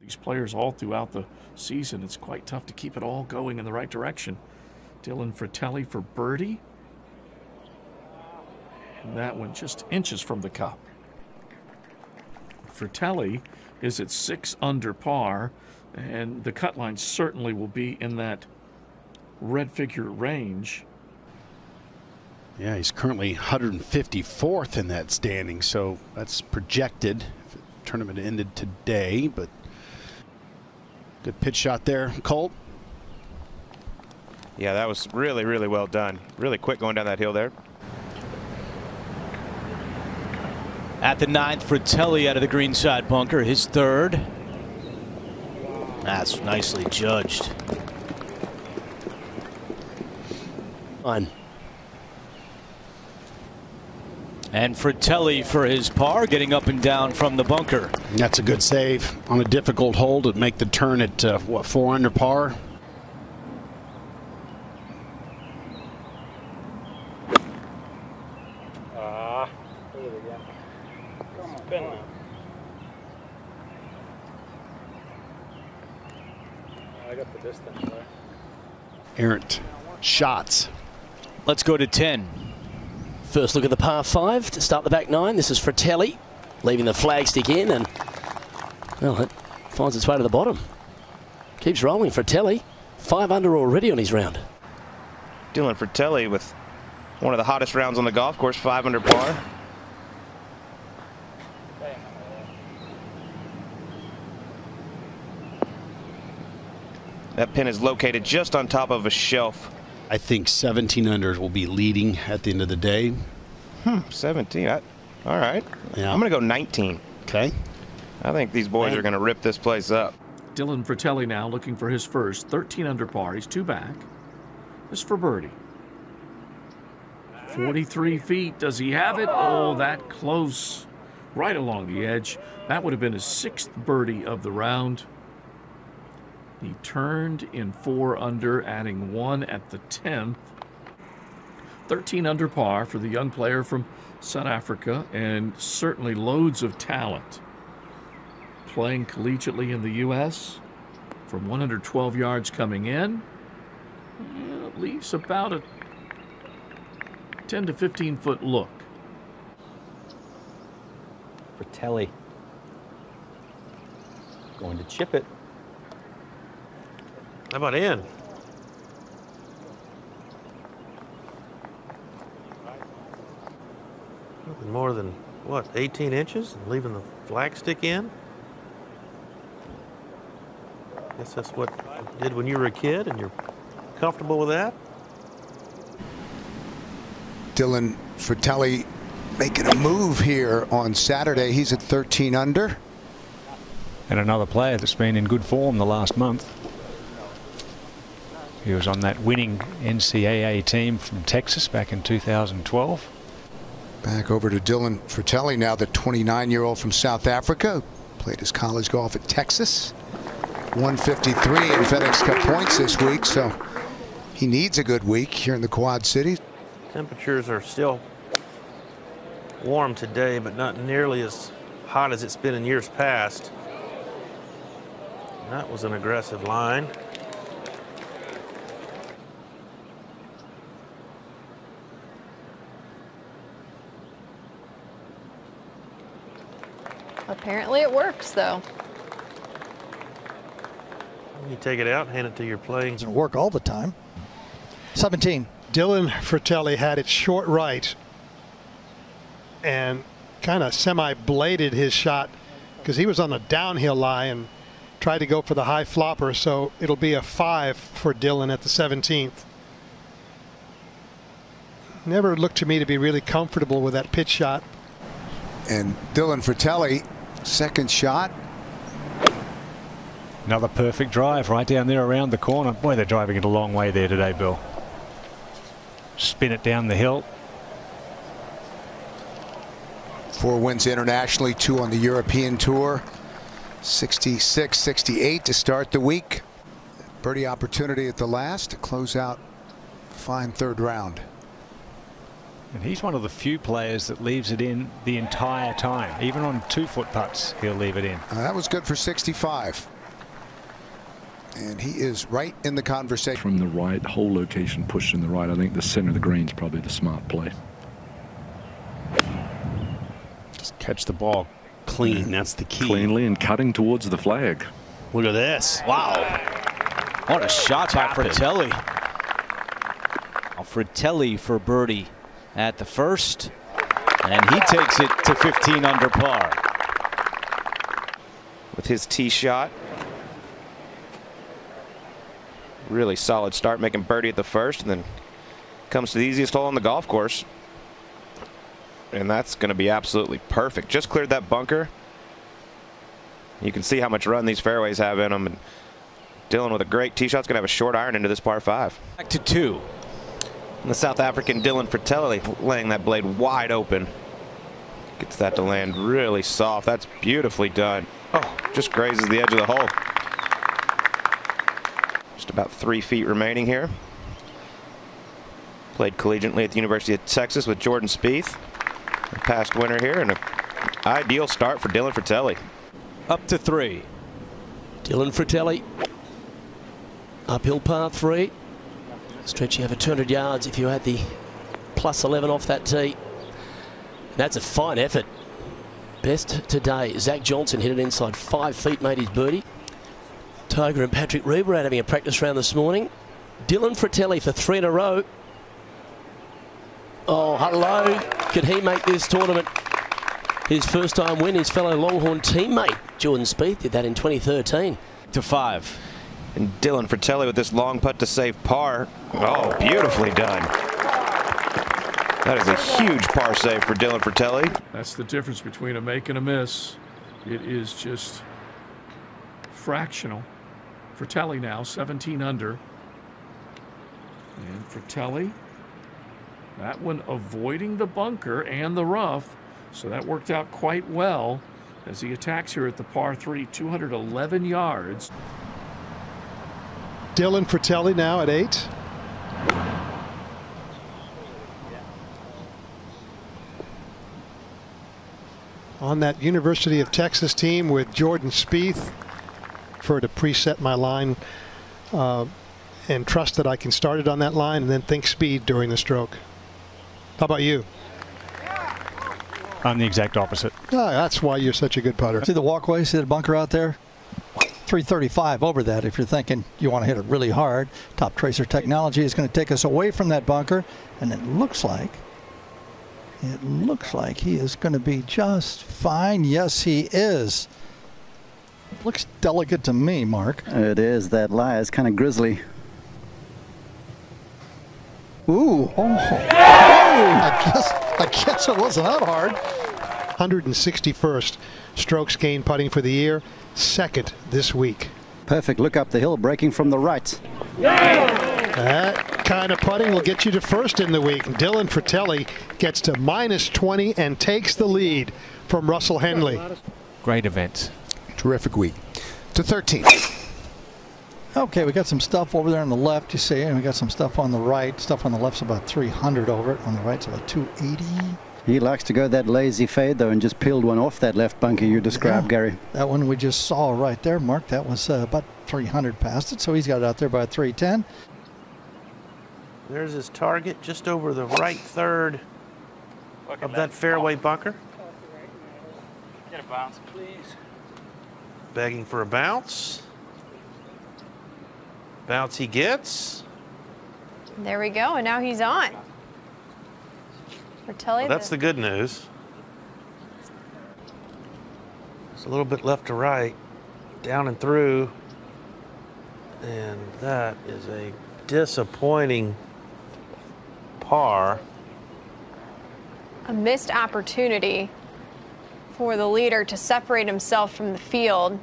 These players all throughout the season, it's quite tough to keep it all going in the right direction. Dylan Frittelli for birdie. And that one just inches from the cup. Frittelli is at 6 under par, and the cut line certainly will be in that red figure range. Yeah, he's currently 154th in that standing, so that's projected if the tournament ended today. But good pitch shot there, Colt. Yeah, that was really, really well done. Really quick going down that hill there. At the 9th, Frittelli out of the greenside bunker, his 3rd. That's nicely judged. On. And Frittelli for his par, getting up and down from the bunker. That's a good save on a difficult hole to make the turn at what, 4 under par. I got the distance right. Errant shots. Let's go to 10. First look at the par 5 to start the back 9. This is Frittelli leaving the flagstick in, and well, it finds its way to the bottom. Keeps rolling. Frittelli 5 under already on his round. Dylan Frittelli with one of the hottest rounds on the golf course, 5 under par. That pin is located just on top of a shelf. I think 17 unders will be leading at the end of the day. 17. All right. Yeah. I'm going to go 19. Okay. I think these boys are going to rip this place up. Dylan Frittelli now looking for his first, 13 under par. He's 2 back. This for birdie. 43 feet. Does he have it? Oh, that close. Right along the edge. That would have been his 6th birdie of the round. He turned in 4 under, adding 1 at the 10th. 13 under par for the young player from South Africa, and certainly loads of talent. Playing collegiately in the U.S. from 112 yards coming in. It leaves about a 10 to 15 foot look. Frittelli going to chip it. How about in? Nothing more than, what, 18 inches? And leaving the flagstick in? Guess that's what you did when you were a kid, and you're comfortable with that? Dylan Frittelli making a move here on Saturday. He's at 13 under. And another player that's been in good form the last month. He was on that winning NCAA team from Texas back in 2012. Back over to Dylan Frittelli now, the 29-year-old from South Africa. Played his college golf at Texas. 153 in FedEx Cup points this week, so he needs a good week here in the Quad Cities. Temperatures are still warm today, but not nearly as hot as it's been in years past. That was an aggressive line. Apparently it works, though. You take it out, hand it to your play. Doesn't work all the time. 17. Dylan Frittelli had it short right and kind of semi-bladed his shot because he was on a downhill lie and tried to go for the high flopper, so it'll be a 5 for Dylan at the 17th. Never looked to me to be really comfortable with that pitch shot. And Dylan Frittelli, second shot. Another perfect drive right down there around the corner. Boy, they're driving it a long way there today, Bill. Spin it down the hill. 4 wins internationally, 2 on the European Tour. 66, 68 to start the week. Birdie opportunity at the last to close out fine 3rd round. And he's one of the few players that leaves it in the entire time. Even on 2-foot putts, he'll leave it in. That was good for 65. And he is right in the conversation. From the right, hole location pushed in the right. I think the center of the green is probably the smart play. Just catch the ball clean. That's the key. Cleanly and cutting towards the flag. Look at this. Wow. What a shot by Frittelli. Frittelli for birdie at the first. And he takes it to 15 under par. With his tee shot. Really solid start, making birdie at the first, and then comes to the easiest hole on the golf course. And that's going to be absolutely perfect. Just cleared that bunker. You can see how much run these fairways have in them. And Dylan with a great tee shot's going to have a short iron into this par 5. Back to 2. And the South African Dylan Frittelli laying that blade wide open. Gets that to land really soft. That's beautifully done. Oh, just grazes the edge of the hole. Just about 3 feet remaining here. Played collegiately at the University of Texas with Jordan Spieth, the past winner here, and an ideal start for Dylan Frittelli. Up to 3. Dylan Frittelli. Uphill par 3. Stretching over 200 yards if you had the plus 11 off that tee. That's a fine effort. Best today. Zach Johnson hit it inside 5 feet, made his birdie. Tiger and Patrick Reed were out having a practice round this morning. Dylan Frittelli for 3 in a row. Oh, hello. Could he make this tournament his first time win? His fellow Longhorn teammate, Jordan Spieth, did that in 2013. To 5. And Dylan Frittelli with this long putt to save par. Oh, beautifully done. That is a huge par save for Dylan Frittelli. That's the difference between a make and a miss. It is just fractional. Frittelli now 17 under. And Frittelli, that one avoiding the bunker and the rough, so that worked out quite well as he attacks here at the par 3, 211 yards. Dylan Frittelli now at 8. On that University of Texas team with Jordan Spieth. Prefer to preset my line and trust that I can start it on that line and then think speed during the stroke. How about you? I'm the exact opposite. Oh, that's why you're such a good putter. See the walkway, see the bunker out there? 335 over that if you're thinking you want to hit it really hard. Top Tracer technology is going to take us away from that bunker, and it looks like he is going to be just fine. Yes, he is. Looks delicate to me, Mark. It is. That lie is kind of grisly. Ooh. Oh. I guess it wasn't that hard. 161st strokes gained putting for the year. 2nd this week. Perfect look up the hill, breaking from the right. That kind of putting will get you to 1st in the week. Dylan Frittelli gets to -20 and takes the lead from Russell Henley. Great event. Terrific week. To 13. Okay, we got some stuff over there on the left, you see, and we got some stuff on the right. Stuff on the left's about 300 over it. On the right's about 280. He likes to go that lazy fade, though, and just peeled one off that left bunker you described, Gary. That one we just saw right there, Mark. That was about 300 past it, so he's got it out there by 310. There's his target just over the right 3rd of that fairway bunker. Get a bounce, please. Begging for a bounce. Bounce he gets. There we go, and now he's on. Frittelli, Well, that's the good news. It's a little bit left to right, down and through. And that is a disappointing par. a missed opportunity for the leader to separate himself from the field,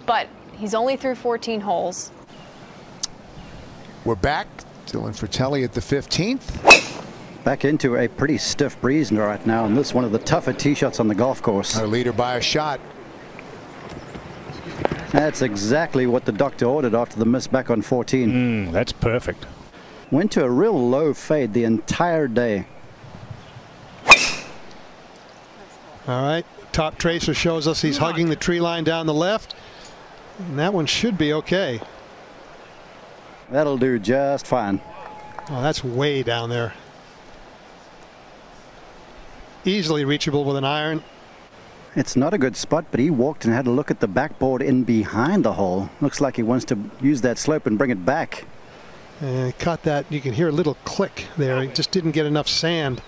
but he's only through 14 holes. We're back. Dylan Frittelli at the 15th. Back into a pretty stiff breeze right now, and this is one of the tougher tee shots on the golf course. Our leader by a shot. That's exactly what the doctor ordered after the miss back on 14. That's perfect. Went to a real low fade the entire day. All right, Top Tracer shows us he's hugging the tree line down the left. And that one should be okay. That'll do just fine. Oh, that's way down there. Easily reachable with an iron. It's not a good spot, but he walked and had a look at the backboard in behind the hole. Looks like he wants to use that slope and bring it back. And caught that. You can hear a little click there. He just didn't get enough sand.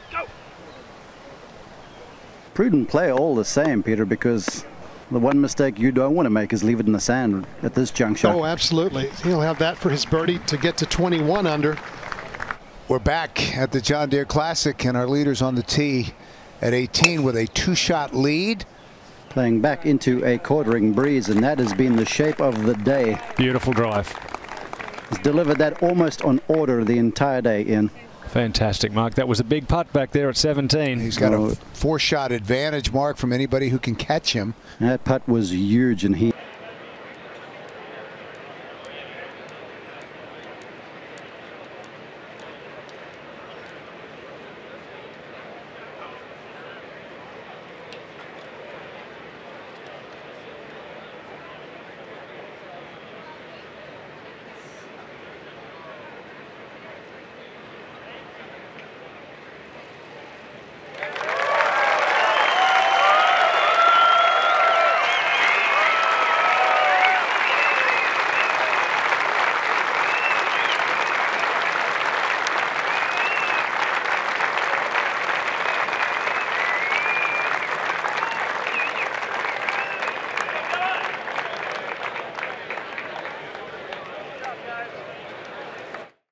Prudent play all the same, Peter, because the one mistake you don't want to make is leave it in the sand at this juncture. Oh, absolutely. He'll have that for his birdie to get to 21 under. We're back at the John Deere Classic, and our leaders on the tee at 18 with a 2-shot lead. Playing back into a quartering breeze, and that has been the shape of the day. Beautiful drive. He's delivered that almost on order the entire day, Ian. Fantastic, Mark. That was a big putt back there at 17. He's got a 4-shot advantage, Mark, from anybody who can catch him. That putt was huge, and he